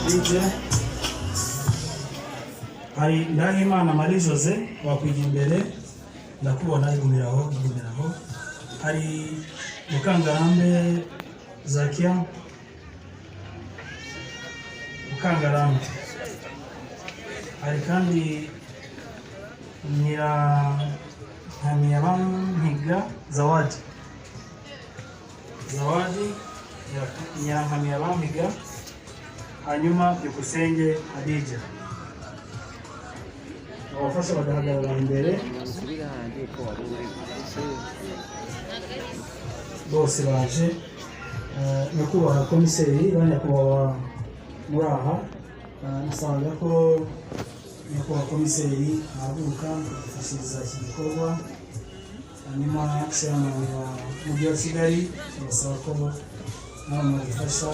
DJ hari Ndahimana Marie Jose wakwigira imbere ndakubona igumiraho hari Mukangarambe Zakia Mukangarambe hari kandi Nyirankamiyabampiga Zawadi Nyirankamiyabampiga hanyuma Byukusenge Adija abafasha bagahagarara imbere bose baje nyakubahwa komiseri banyakubahwa muri aha nasanga ko nyakubahwa komiseri ahaguruka gufashiriza iki gikorwa hanyuma chairman w'umujyi wa Kigali basaba ko namwe bagifasha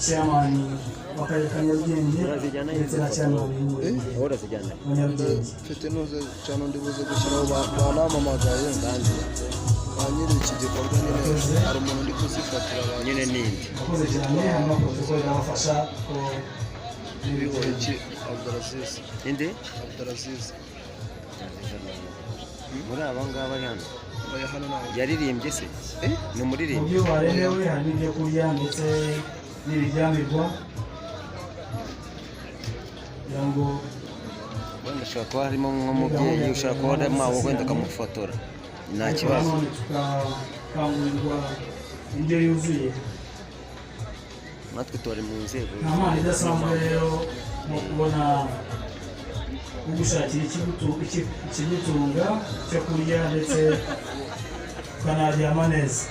chairman w'akarere ka Nyarugenge ndetse na chairman w'Nyarugenge mfite nuze cyane ndibuze gushyiraho banamamagaye kandi banyiri iki gikorwa nyine hari umuntu ndi kuzifatira nyine nindi akoze cyane hano protocol yabafasha ko ibihoriki Abdulaziz inde Abdulaziz muri abangaba hano nawe yaririmbye se ni umuririmbyi mu byo barerewe hari ibyo kurya ndetse n'ibiryamirwa kugira ngo wenda ushobora kuba harimo nk'umubyeyi ushobora kuba harimo abo wenda akamufotora nta kibazo tukakangurirwa indyo yuzuye natwe turi mu nzego nta mpano idasanzwe rero mu kubona ugushakira ikigutunga cyo kurya ndetse ukanaryama neza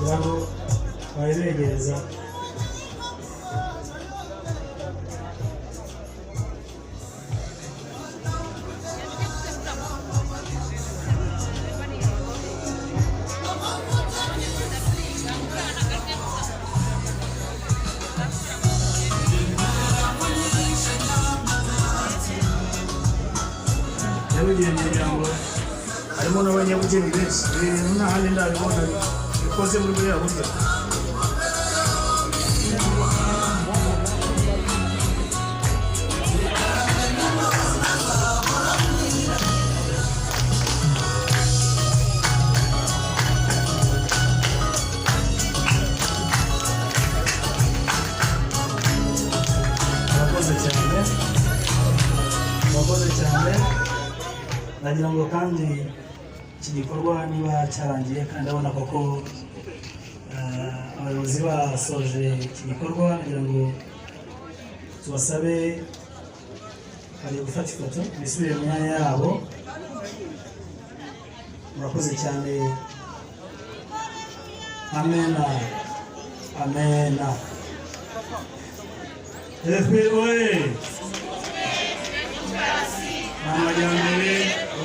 rero bayibegereza kugira ngo harimo n'abanyabugeni benshi ibintu nta handi ndabibona bikoze muri buriya buryo murakoze cyane nagira ngo kandi iki gikorwa niba cyarangiye kandi abona koko abayobozi basoje iki gikorwa nagira ngo tubasabe bari gufata ifoto bisubire mu myanya yabo murakoze cyane amena amena FPOE amajyambere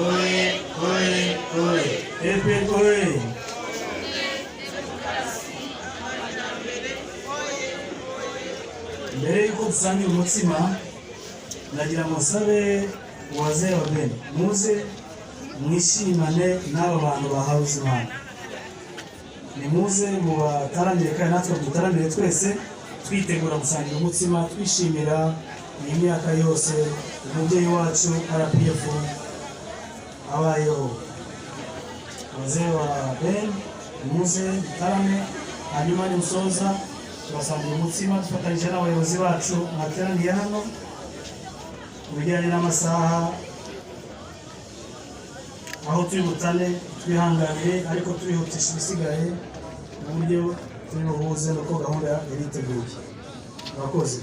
oye oye oye FPOE mbere yuko dusangira umutsima nagira musabe wazee wa bene muze mwishimane n'aba bantu bahawe Imana nimuze mu bataramire kandi natwe dutaramire twese twitegura gusangira umutsima twishimira imyaka yose umubyeyi wacu RPF abayeho wazee wa bene muze dutarame hanyuma nimusoza tubasangira umutsima dufatanyije n'abayobozi bacu mwateraniye hano ku bijyanye n'amasaha aho turi butane twihanganire ariko turihutisha ibisigaye mu buryo turi buhuze nuko gahunda yari iteguye. Murakoze.